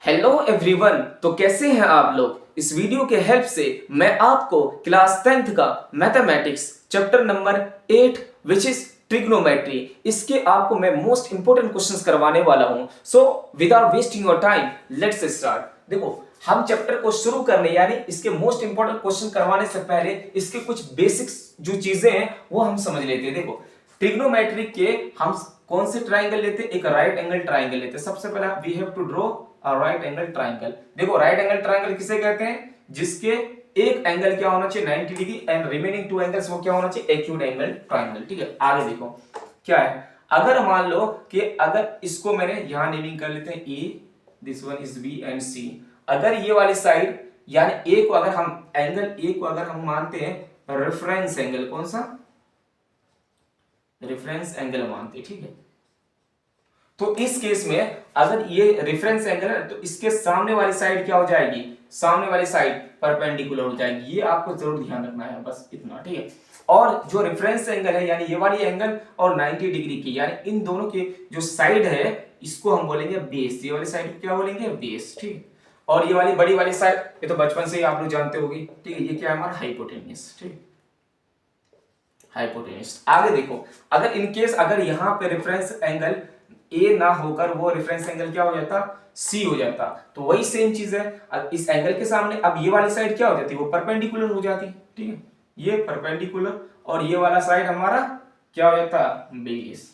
Hello everyone. तो कैसे हैं आप लोग। इस वीडियो के हेल्प से मैं आपको क्लास 10th का mathematics chapter number 8 which is trigonometry, इसके आपको मैं मोस्ट इंपोर्टेंट क्वेश्चंस करवाने वाला हूं। So without wasting your time let's start. देखो, हम चैप्टर को शुरू करने यानी इसके मोस्ट इंपोर्टेंट क्वेश्चन करवाने से पहले इसके कुछ बेसिक्स जो चीजें हैं वो हम समझ लेते हैं। देखो, ट्रिग्नोमेट्री के हम कौन से ट्राइंगल लेते हैं? एक राइट एंगल ट्राइंगल लेते हैं। सबसे पहले we have to draw a right angle triangle. देखो, राइट एंगल ट्राइंगल किसे कहते हैं? जिसके एक एंगल क्या होना चाहिए 90 degree and remaining two angles वो क्या होना चाहिए? Acute angle triangle. ठीक है, आगे देखो क्या है। अगर मान लो कि अगर इसको मैंने यहां नेमिंग कर लेते हैं A, this one is B and C. अगर ये वाली साइड यानी ए को अगर हम एंगल ए को अगर हम मानते हैं रेफरेंस एंगल, कौन सा? रेफरेंस एंगल मानते, ठीक है। तो इस केस में अगर ये रेफरेंस एंगल है तो इसके सामने वाली साइड क्या हो जाएगी? सामने वाली साइड परपेंडिकुलर हो जाएगी। ये आपको जरूर ध्यान रखना है, बस इतना, ठीक है। और जो रेफरेंस एंगल है यानी ये वाली एंगल और 90 डिग्री की यानी इन दोनों की जो साइड है इसको हम बोलेंगे बेस। ये वाली साइड को क्या बोलेंगे? बेस, ठीक है। और ये वाली बड़ी वाली साइड ये तो बचपन से ही आप लोग जानते होंगे, ठीक है। ये क्या है हमारा? हाइपोटेन्यूस, ठीक है, हाइपोटेन्यूस। आगे देखो, अगर इन केस अगर यहां पे रेफरेंस एंगल ए ना होकर वो रेफरेंस एंगल क्या हो जाता? सी हो जाता। तो वही सेम चीज है, अब इस एंगल के सामने अब ये वाली साइड क्या हो जाती? वो परपेंडिकुलर हो जाती, ठीक है। ये परपेंडिकुलर और ये वाला साइड हमारा क्या हो जाता? बेस।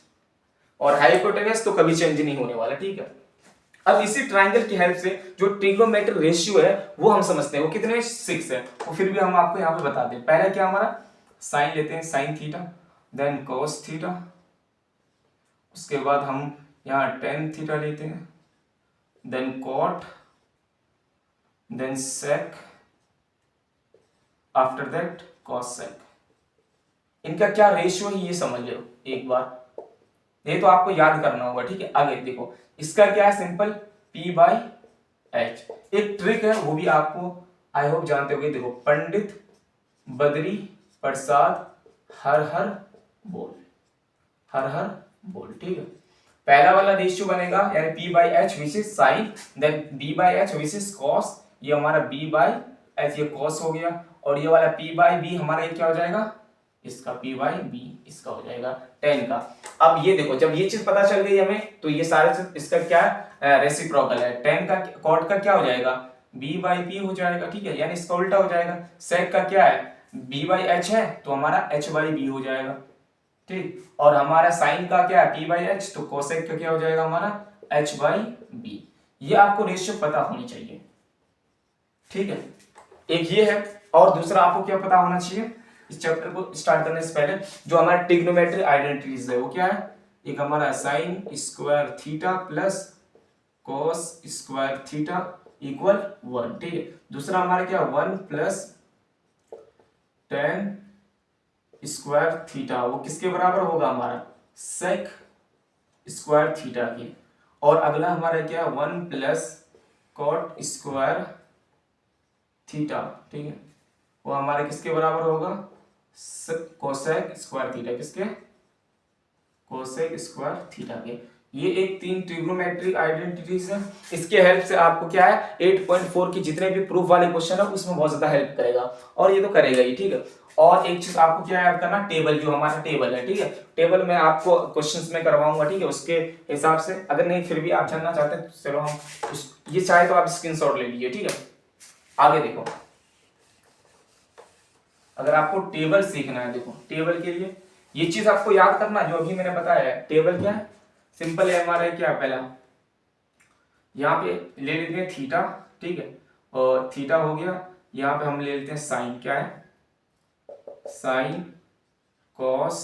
और हाइपोटेन्यूस तो कभी चेंज नहीं होने वाला, ठीक है। अब इसी ट्राइंगल की हेल्प से जो ट्रिग्नोमेट्रिक रेशियो है वो हम समझते हैं। वो कितने? 6 है। तो फिर भी हम आपको यहाँ पे बता दें। पहले क्या हमारा साइन लेते हैं, sine theta, then cos theta, उसके बाद हम यहाँ टेन थीटा लेते हैं, then cot, then sec, after that cos sec. इनका क्या रेशियो है ये समझ लो एक बार, ये तो आपको याद करना होगा, ठीक है। आगे देखो, इसका क्या है? Simple P by H. एक ट्रिक है वो भी आपको आई होप जानते होगे। देखो, पंडित बद्री प्रसाद हर हर बोल, हर हर बोल, ठीक है। पहला वाला रेशियो बनेगा यानी P by H which is sine, then B by H which is cos, ये हमारा B बाई एच ये कॉस हो गया, और ये वाला P बाई B हमारा ये क्या हो जाएगा? इसका P बाई B इसका हो जाएगा टेन का। अब ये देखो, जब ये चीज पता चल गई हमें तो ये सारे इसका क्या है? रेसिप्रोकल है। टेन का कॉट का क्या हो जाएगा? B बाई P हो जाएगा, ठीक है, यानी इसका उल्टा हो जाएगा। सेक का क्या है? B बाई एच है तो हमारा H बाई B हो जाएगा, ठीक। और हमारा साइन का क्या है? P बाई एच, तो कोसेक का क्या हो जाएगा हमारा? H by B. ये आपको रेशियो पता होनी चाहिए, ठीक है। एक ये है, और दूसरा आपको क्या पता होना चाहिए इस चैप्टर को स्टार्ट करने से पहले? जो हमारा ट्रिग्नोमेट्री आइडेंटिटीज है वो क्या है? एक हमारा sine square theta plus cos square theta equal 1, ठीक है। दूसरा हमारा क्या? 1 प्लस टेन स्क्वायर थीटा, वो किसके बराबर होगा? हमारा सेक स्क्वायर थीटा के। और अगला हमारा क्या? 1 प्लस कॉट स्क्वायर थीटा, ठीक है, वो हमारे किसके बराबर होगा? कोसेक स्क्वायर थीटा, किसके? कोसेक स्क्वायर थीटा के। ये एक 3 ट्रिग्नोमेट्रिक आइडेंटिटीज है। इसके हेल्प से आपको क्या है 8.4 की जितने भी प्रूफ वाले क्वेश्चन है उसमें बहुत ज्यादा हेल्प करेगा, और ये तो करेगा ही, ठीक है। और एक चीज आपको क्या याद करना? टेबल, जो हमारा टेबल है, ठीक है। टेबल में आपको क्वेश्चंस में करवाऊंगा, ठीक है, उसके हिसाब से। अगर नहीं फिर भी आप जानना चाहते हैं तो चलो हम ये चाहे तो आप स्क्रीनशॉट ले लीजिए, ठीक है। आगे देखो, अगर आपको टेबल सीखना है, देखो टेबल के लिए ये चीज आपको याद करना जो अभी मैंने बताया है। टेबल क्या है? सिंपल है हमारा, क्या पहला यहाँ पे ले लेते हैं थीटा, ठीक है, और थीटा हो गया। यहाँ पे हम ले लेते हैं साइन, क्या है? Sine cos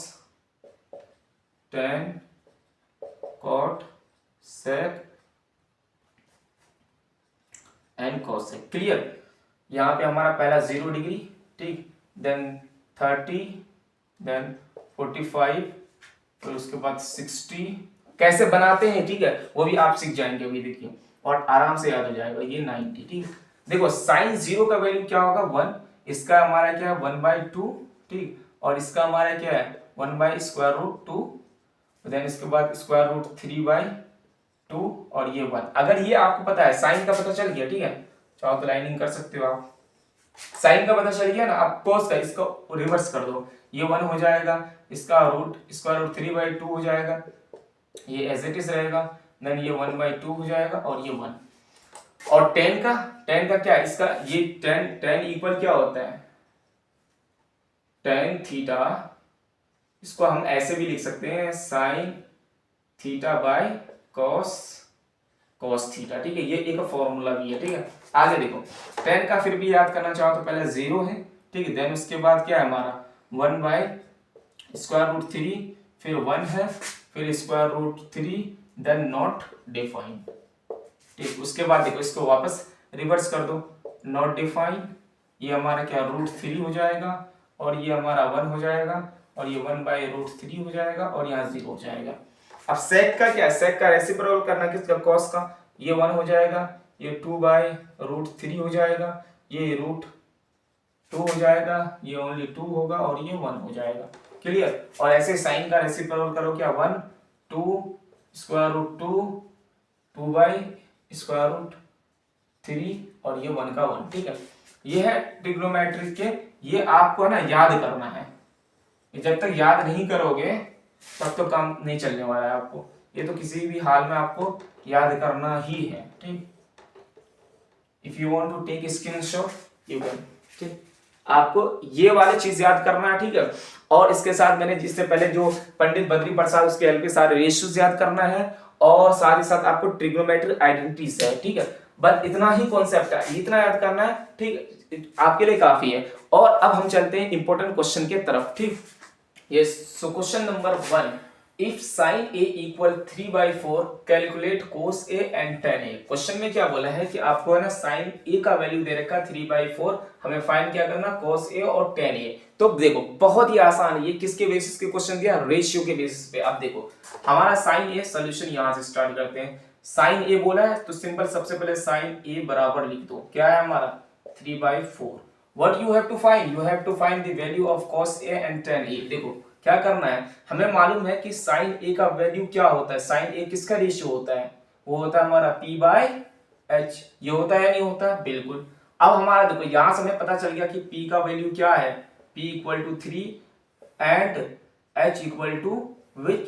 tan cot sec and cosec, clear. यहाँ पे हमारा पहला 0 डिग्री, ठीक, देन 30, देन 45, फिर उसके बाद 60। कैसे बनाते हैं, ठीक है, वो भी आप सीख जाएंगे अभी, देखिए, और आराम से याद हो जाएगा। ये 90, ठीक। देखो, साइन 0 का वैल्यू क्या होगा? 1। इसका हमारा क्या है? 1/2, ठीक। और इसका हमारा क्या है? 1 बाई स्क्वायर रूट 2, देन इसके बाद स्क्वायर रूट 3/2, 2 और ये 1। अगर ये आपको पता है, साइन का पता चल गया, ठीक है, चाहो तो लाइनिंग कर सकते हो आप। साइन का पता चल गया ना, आप कोस का इसको रिवर्स कर दो, ये 1 हो जाएगा, इसका रूट स्क्वायर रूट 3/2 हो जाएगा, ये एज इट इज रहेगा, देन ये 1/2 हो जाएगा और ये 1। और tan का क्या है इसका, ये tan इक्वल क्या होता है, tan थीटा, इसको हम ऐसे भी लिख सकते हैं sin theta by cos theta, ठीक है, ये एक फॉर्मूला भी है, ठीक है। आगे देखो, tan का फिर भी याद करना चाहो तो पहले 0 है, ठीक है, देन उसके बाद क्या है हमारा 1/√3, फिर 1 है, फिर √3, देन नॉट डिफाइंड, ठीक। उसके बाद देखो इसको वापस रिवर्स कर दो, नॉट डिफाइंड, ये हमारा क्या √3 हो जाएगा और ये हमारा 1 हो जाएगा और ये 1/√3 हो जाएगा और यहाँ 0 हो जाएगा। अब सेक का क्या है, सेक का रेसिप्रोकल करना किसका, कॉस का, ये 1 हो जाएगा, ये 2/√3 हो जाएगा, ये √2 हो जाएगा, ये ओनली 2 होगा और ये 1 हो जाएगा, क्लियर। और ऐसे साइन का रेसिप्रोकल करो, क्या 1 2 √2 2/√3 और ये 1 का 1, ठीक है। ये है ट्रिग्नोमेट्री के, ये आपको ना याद करना है, जब तक याद नहीं करोगे तब तो काम नहीं चलने वाला है आपको, ये तो किसी भी हाल में आपको याद करना ही है, ठीक। If you want to take screenshot you can, ठीक। आपको ये वाली चीज याद करना है, ठीक है। और इसके साथ मैंने जिससे पहले जो पंडित बद्री प्रसाद उसके हेल्प के सारे रेशियोज याद करना है और साथ ही साथ आपको ट्रिग्नोमेट्रिक आइडेंटिटीज है, ठीक है। बस इतना ही कॉन्सेप्ट है, इतना याद करना है, ठीक, आपके लिए काफी है। और अब हम चलते हैं इंपॉर्टेंट क्वेश्चन के तरफ, ठीक। ये so question number 1, if sin a equal 3/4 calculate cos a and tan a। Question में क्या बोला है कि आपको है ना sin a का वैल्यू दे रखा 3/4, हमें फाइंड क्या करना cos a और tan a। तो देखो बहुत ही आसान है, ये किसके बेसिस पे क्वेश्चन दिया, रेशियो के बेसिस पे। अब देखो हमारा sin a सोल्यूशन यहां से स्टार्ट करते हैं। sin a बोला है तो सिंपल सबसे पहले sin a बराबर लिख दो, क्या है हमारा 3/4। What you have to find? You have to find the value of cos a and tan a। देखो क्या करना है, हमें मालूम है कि sin a का वैल्यू क्या होता है, sin a किसका रेशियो होता है, वो होता है हमारा p/h। ये होता है या नहीं होता, बिल्कुल। अब हमारा देखो यहां से हमें पता चल गया कि p का वैल्यू क्या है, p equal to 3 and h equal to with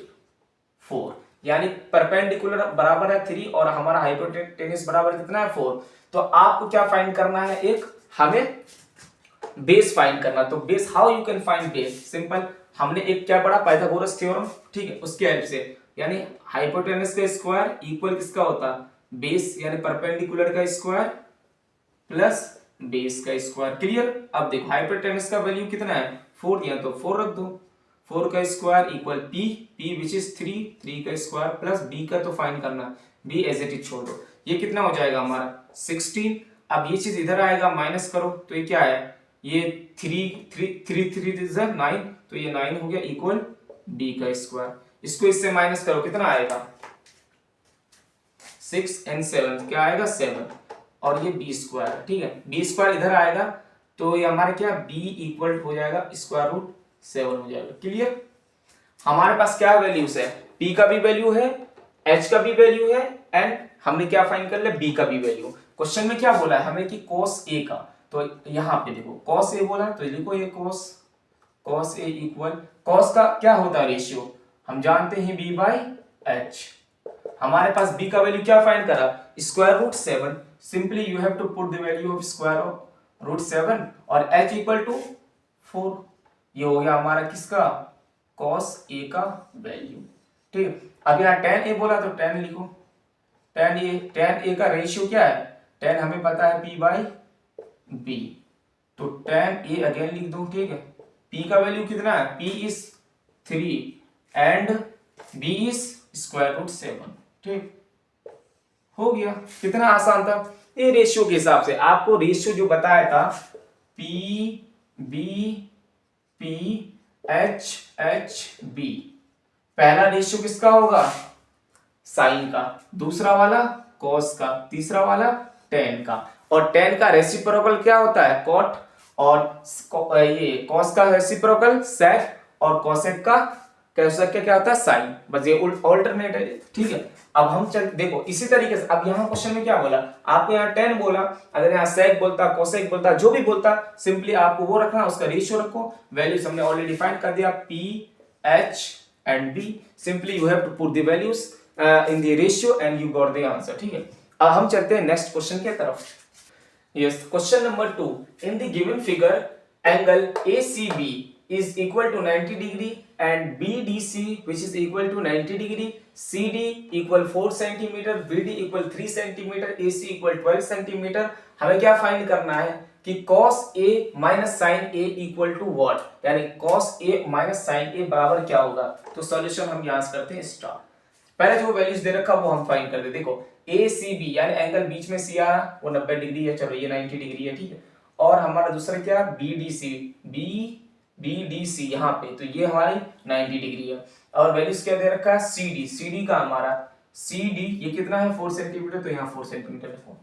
4, यानी परपेंडिकुलर बराबर है 3 और हमारा हाइपोटेन्यूस बराबर कितना है 4। तो आपको क्या फाइंड करना है, एक हमें बेस फाइंड करना। तो base, how you can find base, simple, हमने एक क्या पढ़ा, पाइथागोरस थ्योरम, ठीक है, उसके हेल्प से, यानी हाइपोटेनस का स्क्वायर इक्वल किसका होता है, बेस, यानी परपेंडिकुलर का स्क्वायर प्लस बेस का स्क्वायर, क्लियर। अब देखो हाइपोटेनस का वैल्यू कितना है 4 दिया, तो 4 रख दो, 4 का square equal p which is 3 का स्क्वायर प्लस b का तो फाइंड करना, b एज इट इज छोड़ दो, ये कितना हो जाएगा हमारा 16। अब ये चीज इधर आएगा, माइनस करो तो ये क्या है, ये 3 9, तो ये 9 हो गया इक्वल b का स्क्वायर। इसको इससे माइनस करो, कितना आएगा 6 and 7, क्या आएगा 7 और ये b स्क्वायर, ठीक है, b स्क्वायर इधर आएगा तो ये हमारा क्या b इक्वल हो जाएगा √7 हो जाएगा, क्लियर। हमारे पास क्या वैल्यूज है, p का भी वैल्यू है, h का भी वैल्यू है एंड हमने क्या फाइंड कर लिया, b का भी वैल्यू। क्वेश्चन में क्या बोला है हमें कि cos a का, तो यहाँ पे देखो cos a बोला तो लिखो ये cos a इक्वल, cos का क्या होता है रेशियो, हम जानते हैं b/h। हमारे पास b का वैल्यू क्या फाइंड करा, √7, simply you have to put the value of square of √7 और h इक्वल टू 4। ये हो गया हमारा किसका, cos a का वैल्यू, ठीक है। अब यहाँ tan a बोला तो tan लिखो, tan a का रेशियो क्या है, tan हमें पता है p/b, तो tan a अगेन लिख दो, ठीक है। p का वैल्यू कितना है, p is 3 and b is √7, ठीक हो गया, कितना आसान था। ये रेशियो के हिसाब से आपको रेशियो जो बताया था p/b p/h/b, पहला रेशियो किसका होगा, साइन का, दूसरा वाला कॉस का, तीसरा वाला टेन का। और टेन का रेसिप्रोकल क्या होता है, कॉट, और ये कॉस का रेसिप्रोकल सेक, और कोसेक का क्या होता है साइन, बस ये ऑल्टरनेट है, ठीक है। अब हम चल देखो इसी तरीके से, अब यहाँ क्वेश्चन में क्या बोला, आपको यहाँ tan बोला, अगर यहाँ sec बोलता, cosec बोलता, जो भी बोलता, सिंपली आपको वो रखना, उसका रेशियो रखो, वैल्यूज हमने ऑलरेडी डिफाइन कर दिया, p, h and b, simply you have to put the values in the ratio and you got the answer, ठीक है। अब हम चलते हैं नेक्स्ट क्वेश्चन की तरफ। Yes, question number 2, in the given figure angle ACB is equal to 90 degree and BDC which is equal to 90 degree, CD equal 4 centimeter, BD equal 3 centimeter, AC equal 12 centimeter। हमें क्या find करना है कि cos A minus sin A equal to what, यानी cos A minus sin A बराबर क्या होगा। तो सॉल्यूशन हम यहाँ से करते हैं स्टार्ट। पहले जो वैल्यूज दे रखा वो हम फाइंड करते हैं। देखो ACB यानी एंगल बीच में सी आ रहा वो 90 डिग्री है, चलो ये 90 डिग्री है, ठीक है। और हमारा दूसरा क्या BDC, BDC यहाँ पे, तो ये हमारी 90 डिग्री है। और वैल्यूज क्या दे रखा है CD का हमारा CD ये कितना है 4 सेंटीमीटर, तो यहाँ 4 सेंटीमीटर लिखो।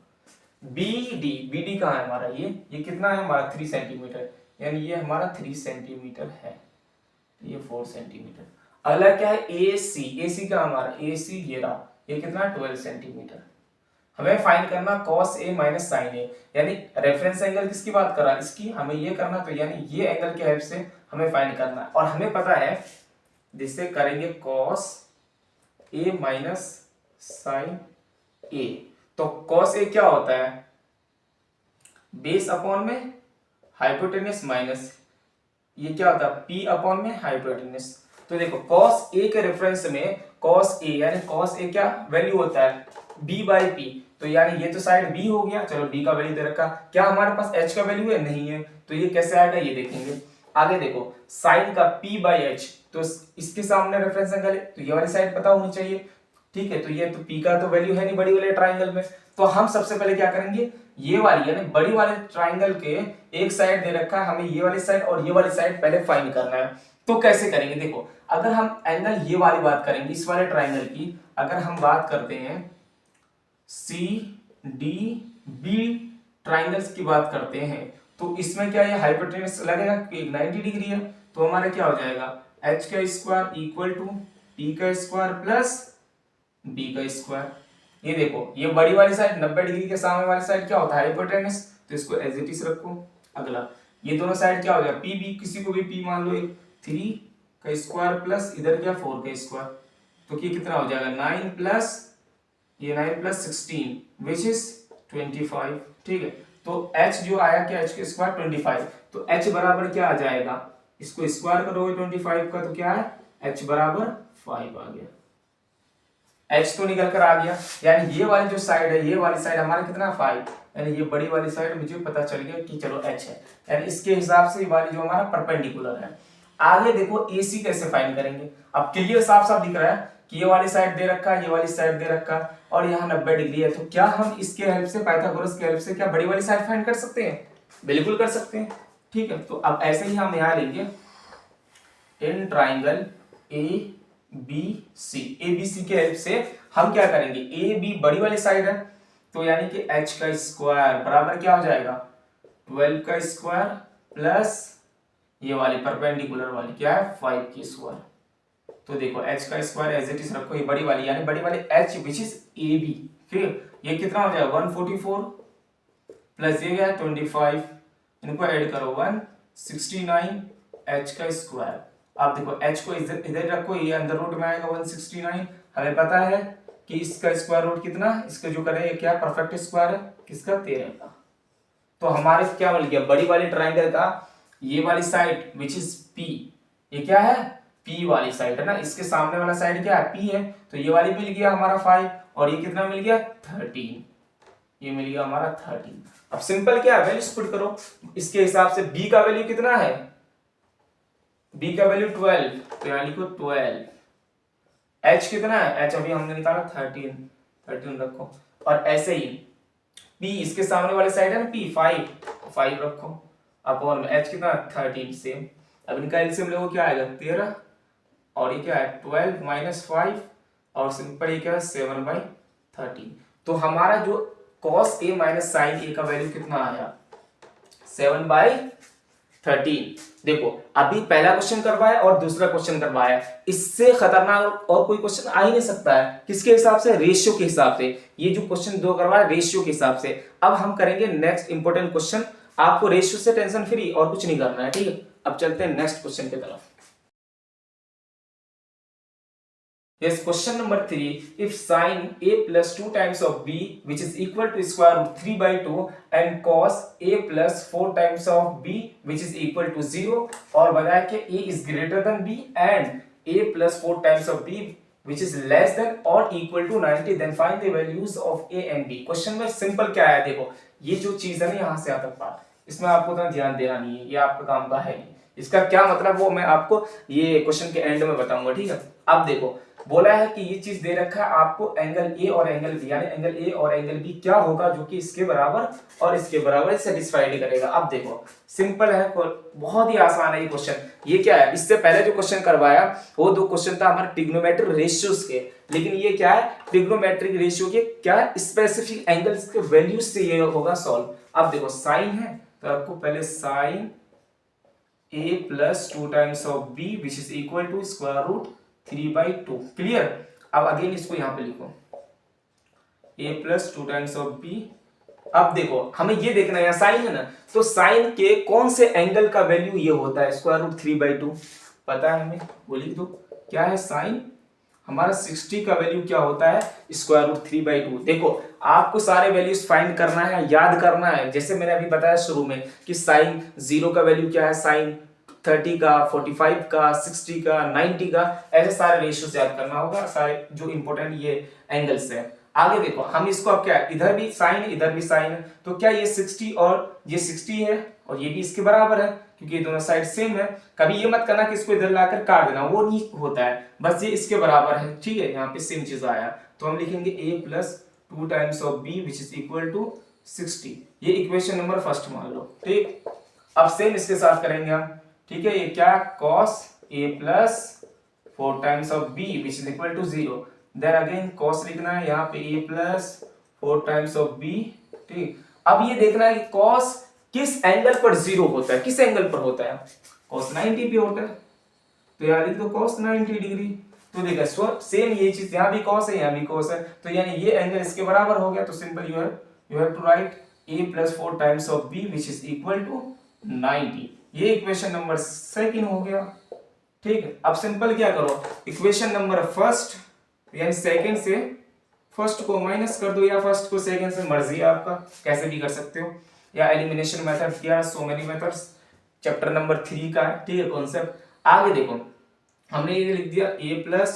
BD का है हमारा ये कितना है हमारा 3 सेंटीमीटर, यानी ये हमारा 3 सेंटीमीटर है, ये 4 सेंटीमीटर। अगला क्या है AC का हमारा ये रहा, ये कितना 12 सेंटीमीटर। हमें फाइंड करना cos A minus sin A, यानी रेफरेंस एंगल किसकी बात कर रहा है, इसकी। हमें ये करना, तो यानी ये एंगल के हेल्प से हमें फाइंड करना है। और हमें पता है जिससे करेंगे cos A minus sin A, तो cos A क्या होता है, बेस अपॉन में हाइपोटेनस माइनस ये क्या होता है P अपॉन में हाइपोटेनस। तो देखो cos A के रेफरेंस में cos A यानी cos A क्या वैल्यू होता है B बाई P, तो यानी ये तो साइड B हो गया, चलो B का वैल्यू दे रखा। क्या हमारे पास H का वैल्यू है, नहीं है, तो ये कैसे आएगा ये देखेंगे। आगे देखो साइन का P बाई H, तो इसके सामने रेफरेंस एंगल है, तो ये वाली साइड पता होनी चाहिए, ठीक है। तो ये तो P का तो वैल्यू है नहीं बड़ी वाले ट्राइंगल में, तो हम सबसे पहले क्या करेंगे, ये वाली यानी बड़ी वाले ट्राइंगल के एक साइड दे रखा है, हमें ये वाली साइड और ये वाली साइड पहले फाइंड करना है। तो कैसे करेंगे, देखो अगर हम एंगल ये वाली बात करेंगे, इस वाले ट्राइंगल की अगर हम बात करते हैं CDB ट्राइंगल्स की बात करते हैं, तो इसमें क्या ये हाइपोटेनस लगेगा कि 90 डिग्री है, तो हमारा क्या हो जाएगा h का स्क्वायर इक्वल टू p का स्क्वायर प्लस b का स्क्वायर। ये देखो ये बड़ी वाली साइड 90 डिग्री के सामने वाली साइड क्या होता है हाइपोटेनस, तो इसको एज इट इज रखो। अगला ये दोनों साइड क्या हो जाएगा PB, किसी को भी P मान लो, एक 3 का स्क्वायर प्लस इधर क्या 4 का स्क्वायर, तो ये कितना हो जाएगा 9 प्लस 16 विच इज 25, ठीक है। तो h जो आया क्या h के स्क्वायर 25, तो h बराबर क्या आ जाएगा, इसको स्क्वायर करोगे 25 का तो क्या है h बराबर 5 आ गया, h तो निकल कर आ गया। यानी ये वाली जो साइड है, ये वाली साइड हमारा कितना 5, यानी ये बड़ी वाली साइड मुझे पता चल गया कि चलो h है, यानी इसके हिसाब से ये वाली जो हमारा परपेंडिकुलर है। आगे देखो AC कैसे फाइंड करेंगे, अब क्लियर साफ साफ दिख रहा है कि ये वाली साइड दे रखा है, ये वाली साइड दे रखा है और यहाँ 90 डिग्री है, तो क्या हम इसके हेल्प से पाइथागोरस के हेल्प से क्या बड़ी वाली साइड फाइंड कर सकते हैं, बिल्कुल कर सकते हैं, ठीक है। तो अब ऐसे ही हम यहाँ लेंगे इन ट्राइंगल ABC के हेल्प से हम क्या करेंगे, AB बड़ी वाली साइड है, तो यानी कि h का स्क्वायर बराबर क्या हो जाएगा 12 का स्क्वायर प्लस ये वाली परपेंडिकुलर वाली क्या है 5 की स्क्वायर। तो देखो h का स्क्वायर एज इट इज रखो, ये बड़ी वाली यानी बड़ी वाली h विच इज AB, फिर ये कितना हो जाएगा 144 प्लस ये क्या है 25, इनको ऐड करो 169 h का स्क्वायर। अब देखो h को इधर रखो, ये अंदर रूट में आएगा 169, हमें पता है कि इसका स्क्वायर रूट कितना, इसका जो करें ये क्या परफेक्ट स्क्वायर है किसका 13 का। तो हमारे क्या मिल गया बड़ी वाली ट्राइंगल का ये वाली साइड विच इज P, ये क्या है P वाली साइड है ना, इसके सामने वाला साइड क्या है P है, तो ये वाली मिल गया हमारा 5 और ये कितना मिल गया 13, ये मिल गया हमारा 13। अब सिंपल क्या है वैल्यूज पुट करो, इसके हिसाब से B का वैल्यू कितना है, B का वैल्यू 12, तो यहाँ लिखो 12, H कितना है, H अभी हमने निकाला 13 रखो, और ऐसे ही P इसके सामने वाले साइड है ना P 5 रखो, अपॉन में H कितना 13 सेम। अब इनका एलसीएम लोगे क्या आएगा 13 और ये क्या है 12 माइनस 5 और सिंपल ये क्या है 7/13। तो हमारा जो cos A minus sin A का वैल्यू कितना आया 7/13, 13। देखो अभी पहला क्वेश्चन करवाया और दूसरा क्वेश्चन करवाया, इससे खतरनाक और कोई क्वेश्चन आ ही नहीं सकता है। किसके हिसाब से? रेशियो के हिसाब से। ये जो क्वेश्चन दो करवाया रेशियो के हिसाब से। अब हम करेंगे नेक्स्ट इंपॉर्टेंट क्वेश्चन। आपको रेशियो से टेंशन फ्री और कुछ नहीं करना है, ठीक है। अब चलते हैं नेक्स्ट क्वेश्चन की तरफ। Yes, question number 3. If sin a plus 2 times of b which is equal to square root 3 by 2 and cos a plus 4 times of b which is equal to 0 और बताया कि a is greater than b and a plus 4 times of b which is less than or equal to 90 then find the values of a and b। Question में simple क्या है, देखो ये जो चीज है ना यहाँ से यहाँ तक पार्ट, इसमें आपको उतना ध्यान देना नहीं है, ये आपका काम का है नहीं। इसका क्या मतलब वो मैं आपको ये क्वेश्चन के एंड में बताऊंगा, ठीक है। अब देखो बोला है कि ये चीज दे रखा है आपको एंगल ए और एंगल बी, यानी एंगल ए और एंगल बी क्या होगा जो कि इसके बराबर और इसके बराबर सेटिस्फाइड करेगा। अब देखो सिंपल है, बहुत ही आसान है ये क्वेश्चन। ये क्या है, इससे पहले जो क्वेश्चन करवाया वो दो क्वेश्चन था हमारे ट्रिग्नोमेट्रिक रेशियोज के, लेकिन ये क्या है ट्रिग्नोमेट्रिक रेशियो के क्या स्पेसिफिक एंगल्स के वैल्यूज से ये होगा सॉल्व। अब देखो साइन है तो आपको पहले sign a plus 2 times of b which is equal to square root 3 by 2। Clear. अब अगेन इसको यहां पे लिखो a plus 2 times of b। अब देखो हमें ये देखना है, यहाँ साइन है ना, तो साइन के कौन से एंगल का वैल्यू ये होता है स्क्वायर रूट 3 by 2 पता है हमें, वो लिख दो। क्या है साइन हमारा 60 का वैल्यू क्या होता है स्क्वायर रूट 3 by 2। देखो आपको सारे वैल्यूज फाइंड करना है, याद करना है। जैसे मैंने अभी बताया शुरू में कि साइन 0 का वैल्यू क्या है, साइन 30 का, 45 का, 60 का, 90 का, ऐसे सारे रेशियोज याद करना होगा, सारे जो इंपॉर्टेंट ये एंगल्स है। आगे देखो हम इसको अब क्या है, इधर भी साइन है इधर भी साइन है, तो क्या ये 60 और ये 60 है और ये भी इसके बराबर है क्योंकि ये दोनों साइड सेम है। कभी ये मत करना कि इसको इधर लाकर काट देना, वो नहीं होता है, बस ये इसके बराबर है, ठीक है। यहाँ पे सेम चीज आया तो हम लिखेंगे a plus 2 times of b which is equal to 60। ये इक्वेशन नंबर फर्स्ट मान लो, ठीक। अब सेम इसके साथ करेंगे हम, ठीक है। ये क्या cos a plus 4 times of b which is equal to 0। Then again cos लिखना है यहाँ पे a plus 4 times of b, ठीक। अब ये देखना है कि cos किस एंगल पर 0 होता है, किस एंगल पर होता है, cos 90 पे होता है, तो यार लिख दो cos 90 डिग्री। तो देखा सेम ये चीज यहाँ भी cos है यहाँ भी cos है, तो यानी ये एंगल इसके बराबर हो गया। तो simple you have to write a plus 4 times of b which is equal to 90। ये इक्वेशन नंबर सेकंड हो गया, ठीक है। अब सिंपल क्या करो, इक्वेशन नंबर फर्स्ट यानी सेकंड से फर्स्ट को माइनस कर दो या फर्स्ट को सेकंड से, मर्जी है आपका, कैसे भी कर सकते हो, या एलिमिनेशन मेथड किया, so many methods, chapter number 3 का है, ठीक है कॉन्सेप्ट। आगे देखो हमने ये लिख दिया a plus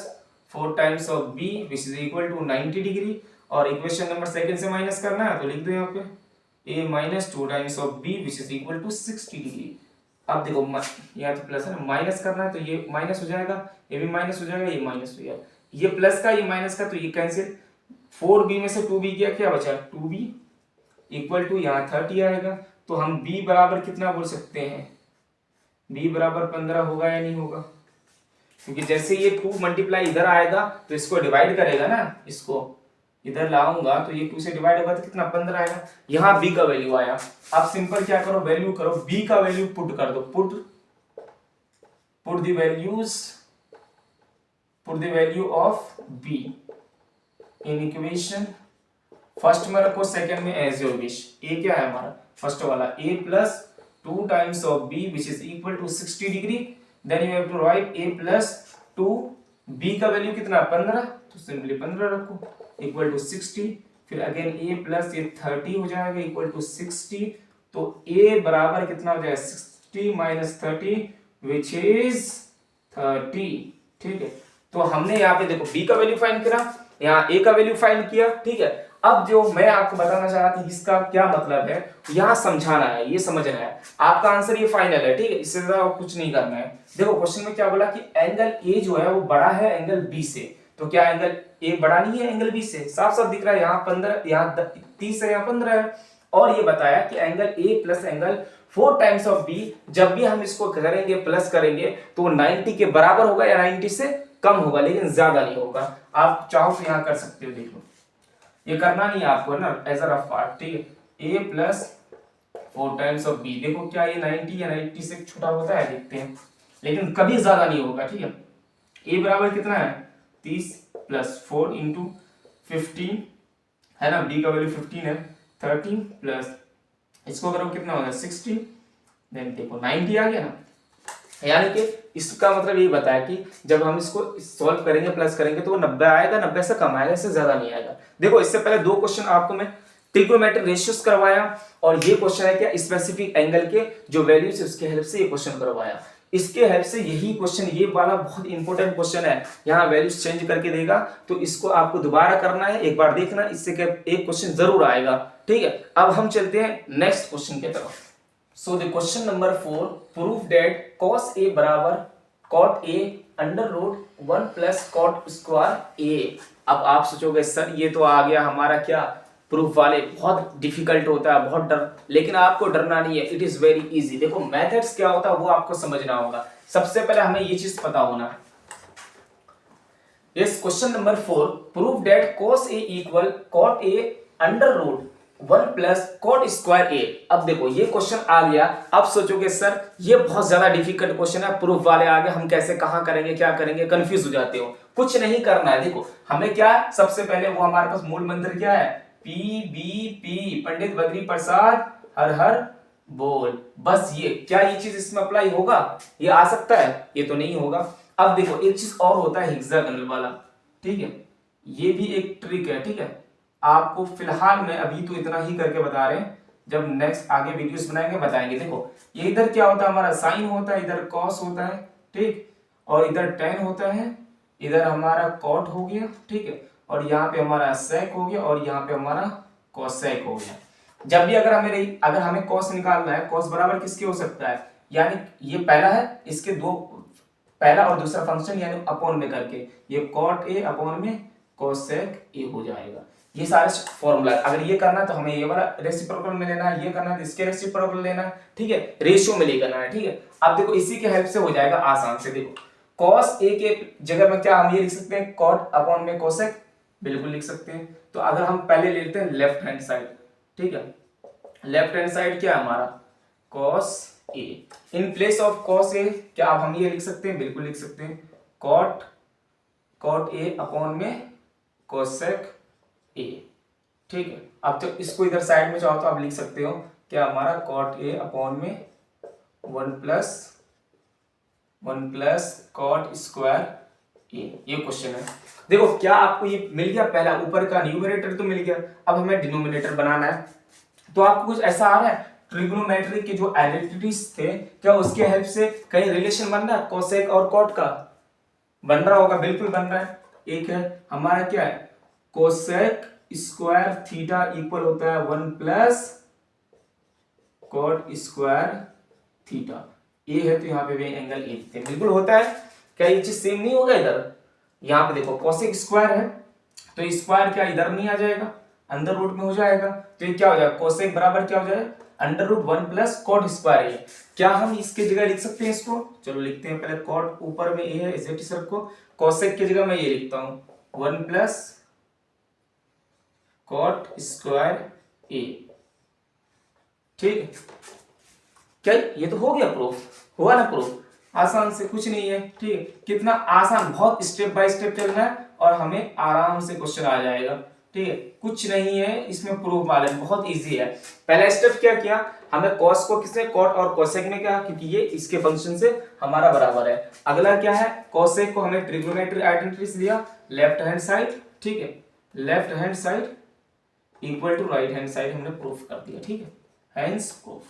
4 times of b which is equal to 90 degree, और इक्वेशन नंबर सेकंड से माइनस करना है तो लिख दो यहाँ पे a minus 2 times of b which is equal to 60 degree. अब देखो यहाँ तो प्लस है ना, माइनस करना है तो ये माइनस हो जाएगा, ये भी माइनस हो जाएगा, ये माइनस हो जाएगा, ये प्लस का ये माइनस का तो ये कैंसिल। 4b में से 2b किया, क्या बचा 2b इक्वल टू यहाँ 30 आएगा। तो हम b बराबर कितना बोल सकते हैं, b बराबर 15 होगा या नहीं होगा, क्योंकि जैसे ये 2 मल्टीप्लाई इधर आएगा तो इसको डिवाइड करेगा ना, इसको इधर लाऊंगा तो ये 2 से डिवाइड होगा तो कितना 15 आएगा। यहाँ b का वैल्यू आया। अब सिंपल क्या करो, वैल्यू करो, b का वैल्यू पुट कर दो, put the value of b in equation first में रखो, सेकंड में एज योर विश। a क्या है हमारा फर्स्ट वाला, a plus 2 times of b which is equal to 60 degree. Then you have to write a plus 2, b का value कितना 15, तो सिंपली 15 रखो इक्वल टू 60। फिर अगेन a प्लस ये 30 हो जाएगा इक्वल टू 60। तो a बराबर कितना हो जाएगा 60 माइनस 30 विच इज 30, ठीक है। तो हमने यहाँ पे देखो b का वैल्यू फाइंड करा, यहाँ a का वैल्यू फाइंड किया, ठीक है। अब जो मैं आपको बताना चाह रहा था इसका क्या मतलब है, यहाँ समझाना है, ये समझना है। आपका आंसर ये फाइनल है, ठीक है, इससे ज्यादा कुछ नहीं करना है। देखो क्वेश्चन में क्या बोला कि एंगल ए जो है वो बड़ा है एंगल बी से, तो क्या एंगल ए बड़ा नहीं है एंगल बी से, साफ साफ दिख रहा है, यहाँ 15, यहाँ 30 है, यहाँ 15 है। और ये बताया कि angle A plus angle 4 times of B, जब भी हम इसको करेंगे प्लस करेंगे तो 90 के बराबर होगा या 90 से कम होगा, लेकिन ज्यादा नहीं होगा। आप चाहो तो यहाँ कर सकते हो, देख लो, ये करना नहीं है आपको ना एज अ रफ पार्ट, ठीक है। a plus 4 times of B. देखो क्या ये 90 या 90 से छोटा होता है, देखते हैं, लेकिन कभी ज्यादा नहीं होगा, ठीक है। ए बराबर कितना है 30 प्लस 4 इंटू 15 है ना, बी का वैल्यू 15 है, 13 प्लस इसको करो कितना होगा 60, देन देखो 90 आ गया ना। यानी कि इसका मतलब ये बताया कि जब हम इसको सॉल्व करेंगे प्लस करेंगे तो वो 90 आएगा, 90 से कम आएगा, इससे ज्यादा नहीं आएगा। देखो इससे पहले 2 क्वेश्चन आपको मैं ट्रिग्नोमेट्रिक रेशियोज करवाया, और ये क्वेश्चन है क्या स्पेसिफिक एंगल के जो वैल्यूज है उसके हेल्प से ये क्वेश्चन करवाया। इसके हेल्प से यही क्वेश्चन, ये वाला बहुत इंपॉर्टेंट क्वेश्चन है, यहाँ वैल्यूज चेंज करके देगा, तो इसको आपको दोबारा करना है, एक बार देखना, इससे एक क्वेश्चन जरूर आएगा, ठीक है। अब हम चलते हैं नेक्स्ट क्वेश्चन की तरफ। So the question number 4, prove that cos A बराबर cot A under root 1 plus cot square A। अब आप सोचोगे सर ये तो आ गया हमारा क्या प्रूफ वाले, बहुत डिफिकल्ट होता है, बहुत डर, लेकिन आपको डरना नहीं है, इट इज वेरी इजी। देखो मेथड्स क्या होता है वो आपको समझना होगा। सबसे पहले हमें ये चीज पता होना है। Yes, question number 4, prove that cos A equal cot A under root 1 plus cot square A. अब देखो ये क्वेश्चन आ गया, अब सोचोगे सर ये बहुत ज्यादा डिफिकल्ट क्वेश्चन है, प्रूफ वाले आ गए, हम कैसे कहां करेंगे क्या करेंगे, कंफ्यूज हो जाते हो। कुछ नहीं करना है, देखो हमें क्या सबसे पहले वो हमारे पास मूल मंत्र क्या है, PBP पंडित बद्री प्रसाद हर हर बोल। बस ये क्या ये चीज इसमें अप्लाई होगा, ये आ सकता है, ये तो नहीं होगा। अब देखो एक चीज और होता है हेक्सागोनल वाला, ठीक है, ये भी एक ट्रिक है, ठीक है। आपको फिलहाल में अभी तो इतना ही करके बता रहे हैं, जब नेक्स्ट आगे वीडियोस बनाएंगे बताएंगे। देखो ये इधर क्या होता है, हमारा साइन होता है, इधर कॉस होता है, ठीक, और इधर टेन होता है, इधर हमारा कॉट हो गया, ठीक है, और यहाँ पे हमारा सेक हो गया, और यहाँ पे हमारा कोसेक हो गया। जब भी अगर हमें कॉस निकालना है, कॉस बराबर किसके हो सकता है, यानी ये पहला है, इसके दो, पहला और दूसरा फंक्शन यानी अपॉन में करके ये कॉट ए अपॉन में कोसेक ए हो जाएगा। ये सारे फॉर्मूला, अगर ये करना तो हमें ये वाला रेसिप्रोकल में लेना है, ये करना है तो इसके रेसिप्रोकल लेना है, ठीक है, रेशियो में लेकर आना है, ठीक है। अब देखो इसी के हेल्प से हो जाएगा आसान से। देखो cos a के जगह में क्या हम ये लिख सकते हैं, cot अपॉन में cosec, बिल्कुल लिख सकते हैं। तो अगर हम पहले लेते हैं लेफ्ट हैंड साइड, ठीक है, लेफ्ट हैंड साइड क्या है हमारा cos a, in place of cos a क्या अब हम ये लिख सकते हैं, बिल्कुल लिख सकते हैं, cot a अपॉन में cosec a, ठीक है। अब जब इसको इधर साइड में चाहो तो आप लिख सकते हो क्या हमारा cot a अपॉन में 1 प्लस cot स्क्वायर a। ये क्वेश्चन है। देखो क्या आपको ये मिल गया, पहला ऊपर का न्यूमरेटर तो मिल गया, अब हमें डिनोमिनेटर बनाना है। तो आपको कुछ ऐसा आ रहा है, ट्रिग्नोमेट्री के जो आइडेंटिटीज थे क्या उसके हेल्प से कहीं रिलेशन बन रहा है, कोसेक और कॉट का बन रहा होगा, बिल्कुल बन रहा है। एक है हमारा क्या है, कोसेक स्क्वायर थीटा इक्वल होता है 1 प्लस कॉट स्क्वायर थीटा। ए है तो यहाँ पे भी एंगल ए थे, बिल्कुल होता है। क्या ये चीज सेम नहीं होगा इधर, यहाँ पे देखो कोसेक स्क्वायर है तो स्क्वायर क्या इधर नहीं आ जाएगा, अंडर रूट में हो जाएगा, तो ये क्या हो जाएगा, कोसेक बराबर क्या हो जाएगा, under root 1 plus cot square A. क्या हम इसके जगह लिख सकते हैं इसको, चलो लिखते हैं, पहले कॉट ऊपर में ए है, इसे सर को कोसेक की जगह मैं ये लिखता हूं 1 प्लस कॉट स्क्वायर ए, ठीक है। क्या ये तो हो गया प्रूफ, हुआ ना प्रूफ, आसान से कुछ नहीं है, ठीक है। कितना आसान, बहुत स्टेप बाय स्टेप चलना है और हमें आराम से क्वेश्चन आ जाएगा, ठीक है। कुछ नहीं है इसमें प्रूफ वाले, बहुत इजी है। पहला स्टेप क्या किया, हमें कॉस को किसने कॉट और कोसेक में क्या, क्योंकि ये इसके फंक्शन से हमारा बराबर है। अगला क्या है, कोसेक को हमें ट्रिग्नोमेट्री आइडेंटिटीज लिया, लेफ्ट हैंड साइड, ठीक है, left hand side equal to right hand side हमने प्रूफ कर दिया, ठीक है, हैंस प्रूफ।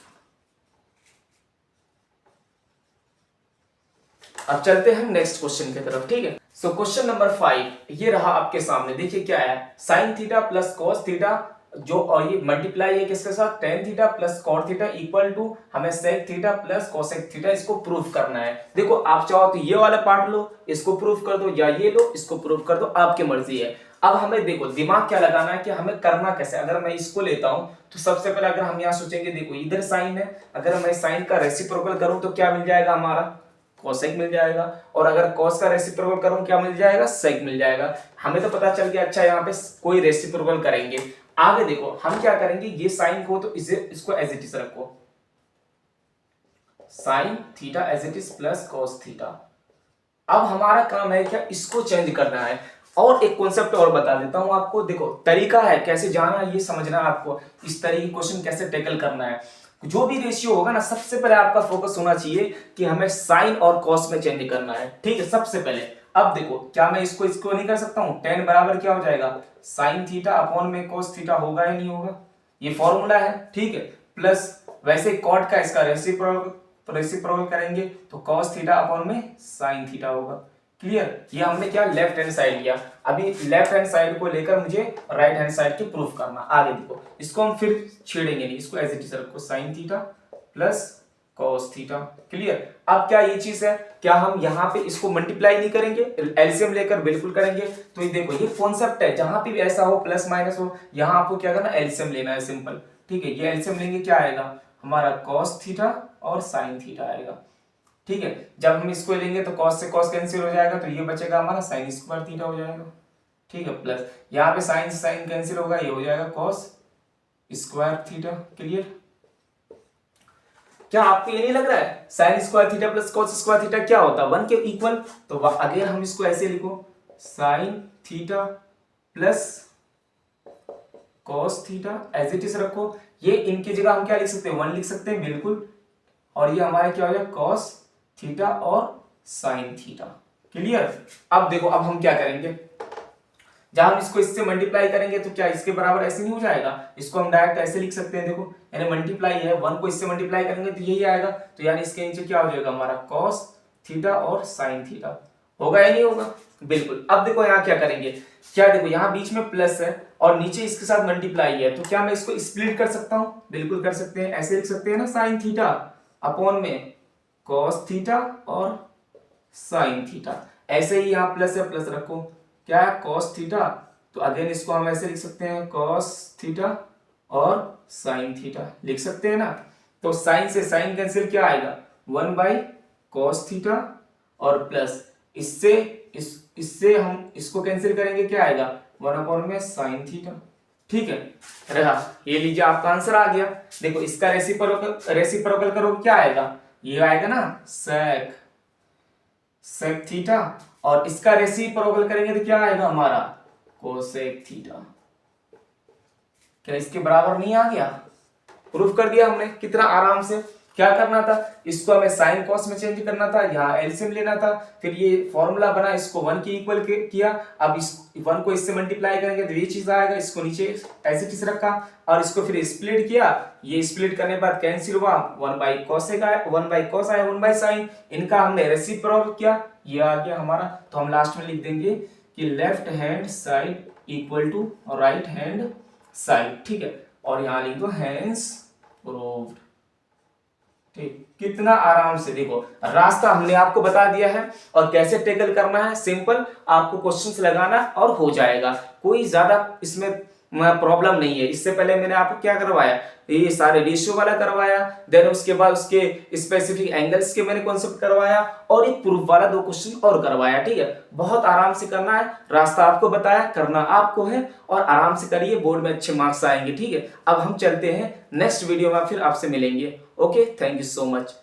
अब चलते हैं नेक्स्ट क्वेश्चन की तरफ, ठीक है। सो क्वेश्चन नंबर 5 ये रहा आपके सामने, देखिए क्या है, sine theta plus cos theta जो, और ये मल्टीप्लाई है किसके साथ, tan theta plus cot theta equal to हमें sec theta plus cosec theta, इसको प्रूफ करना है। देखो आप चाहो तो ये वाला पार्ट लो, इसको प्रूफ कर दो, या ये लो, इसको प्रूफ कर दो, आपकी मर्जी है। अब हमें देखो दिमाग क्या लगाना है कि हमें करना कैसे। अगर मैं इसको लेता हूं तो सबसे पहले अगर हम यहाँ सोचेंगे, देखो इधर साइन है, अगर मैं साइन का रेसिप्रोकल करूं तो क्या मिल जाएगा हमारा, कोसेक मिल जाएगा, और अगर कॉस का रेसिप्रोकल करूं क्या मिल जाएगा, सेक मिल जाएगा। हमें तो पता चल गया। अच्छा, यहाँ पे कोई रेसिप्रोकल करेंगे। आगे देखो हम क्या करेंगे, ये साइन को तो इसको एज इट इज रखो, sine theta as it is plus cos theta. अब हमारा काम है क्या, इसको चेंज करना है। और एक कॉन्सेप्ट और बता देता हूं आपको, देखो तरीका है कैसे जाना ये समझना है आपको, इस तरीके क्वेश्चन कैसे टैकल करना है। जो भी रेशियो होगा ना, सबसे पहले आपका फोकस होना चाहिए कि हमें साइन और कॉस में चेंज करना है, ठीक है, सबसे पहले। अब देखो क्या मैं इसको नहीं कर सकता हूं, टेन बराबर क्या हो जाएगा, साइन थीटा अपॉन में कॉस थीटा, होगा या नहीं होगा, ये फॉर्मूला है, ठीक है। प्लस वैसे कॉट का इसका रेसिप्रोकल करेंगे तो कॉस थीटा अपॉन में साइन थीटा होगा। क्लियर, ये हमने क्या लेफ्ट हैंड साइड लिया। अभी लेफ्ट हैंड साइड को लेकर मुझे राइट हैंड साइड की प्रूफ करना। आगे देखो, इसको हम फिर छेड़ेंगे नहीं, इसको एज इट इज रखो, sine theta plus cos theta. Clear, अब क्या ये चीज है, क्या हम यहाँ पे इसको मल्टीप्लाई नहीं करेंगे, एलसीएम लेकर बिल्कुल करेंगे। तो ये देखो ये कॉन्सेप्ट है, जहां पे भी ऐसा हो प्लस माइनस हो, यहाँ आपको क्या करना, एलसीएम लेना है, सिंपल, ठीक है। ये एलसीएम लेंगे क्या आएगा हमारा, कॉस थीटा और साइन थीटा आएगा, ठीक है। जब हम इसको लेंगे तो कॉस से कॉस कैंसिल हो जाएगा, तो ये बचेगा हमारा साइन स्क्वायर थीटा हो जाएगा, ठीक है। प्लस यहाँ पे साइन से साइन कैंसिल होगा, ये हो जाएगा कॉस स्क्वायर थीटा। क्लियर, क्या आपको ये नहीं लग रहा है sine square theta plus cos square theta क्या होता है, 1 के इक्वल। तो अगेन हम इसको ऐसे लिखो, sine theta plus cos theta as it is रखो। ये इनकी जगह हम क्या लिख सकते हैं, 1 लिख सकते हैं बिल्कुल, और ये हमारे क्या हो जाएगा, कॉस थीटा और साइन थीटा। क्लियर, अब देखो अब हम क्या करेंगे, जब हम इसको इससे मल्टीप्लाई करेंगे तो क्या इसके बराबर ऐसे नहीं हो जाएगा, इसको हम डायरेक्ट ऐसे लिख सकते हैं। देखो यानी मल्टीप्लाई है, 1 को इससे मल्टीप्लाई करेंगे तो यही आएगा, तो यानी इसके नीचे क्या हो जाएगा हमारा, कॉस थीटा और साइन थीटा। होगा या नहीं होगा, बिल्कुल। अब देखो यहाँ क्या करेंगे, क्या देखो यहाँ बीच में प्लस है और नीचे इसके साथ मल्टीप्लाई है, तो क्या मैं इसको स्प्लिट कर सकता हूँ, बिल्कुल कर सकते हैं। ऐसे लिख सकते हैं ना, साइन थीटा अपॉन में कॉस थीटा और साइन थीटा। ऐसे ही यहाँ प्लस है, प्लस रखो, क्या है कॉस थीटा, तो अगेन इसको हम ऐसे लिख सकते हैं, कॉस थीटा और साइन थीटा लिख सकते हैं ना। तो साइन से साइन कैंसिल क्या आएगा, 1 बाई कॉस थीटा, और प्लस इससे हम इसको कैंसिल करेंगे, क्या आएगा 1 अपॉन में साइन थीटा, ठीक है। रहा, ये लीजिए आपका आंसर आ गया। देखो इसका रेसिप्रोकल करो क्या आएगा, ये आएगा ना सेक थीटा, और इसका रेसिप्रोकल करेंगे तो क्या आएगा हमारा, कोसेक थीटा। क्या इसके बराबर नहीं आ गया, प्रूफ कर दिया हमने कितना आराम से। क्या करना था, इसको हमें साइन कॉस में चेंज करना था, यहाँ एलसीएम लेना था, फिर ये फॉर्मूला बना, इसको 1 के इक्वल किया। अब इस 1 को इससे मल्टीप्लाई करेंगे तो ये चीज आएगा, इसको नीचे ऐसे चीज रखा, और इसको फिर स्प्लिट किया। ये स्प्लिट करने के बाद कैंसिल हुआ, 1 बाई कॉस आया, 1 बाई कॉस आया, 1 बाई साइन, इनका हमने रेसिप्रोकल किया, ये आ गया हमारा। तो हम लास्ट में लिख देंगे कि left hand side equal to right hand side, ठीक है। और यहाँ लिख दो हैंस प्रूव्ड, ठीक। कितना आराम से, देखो रास्ता हमने आपको बता दिया है, और कैसे टैकल करना है, सिंपल, आपको क्वेश्चंस लगाना और हो जाएगा। कोई ज्यादा इसमें प्रॉब्लम नहीं है। इससे पहले मैंने आपको क्या करवाया, ये सारे रेशियो वाला करवाया, देन उसके बाद उसके स्पेसिफिक एंगल्स के मैंने कॉन्सेप्ट करवाया, और एक प्रूफ वाला 2 क्वेश्चन और करवाया, ठीक है। बहुत आराम से करना है, रास्ता आपको बताया, करना आपको है, और आराम से करिए, बोर्ड में अच्छे मार्क्स आएंगे, ठीक है। अब हम चलते हैं नेक्स्ट वीडियो में, फिर आपसे मिलेंगे। Okay, thank you so much.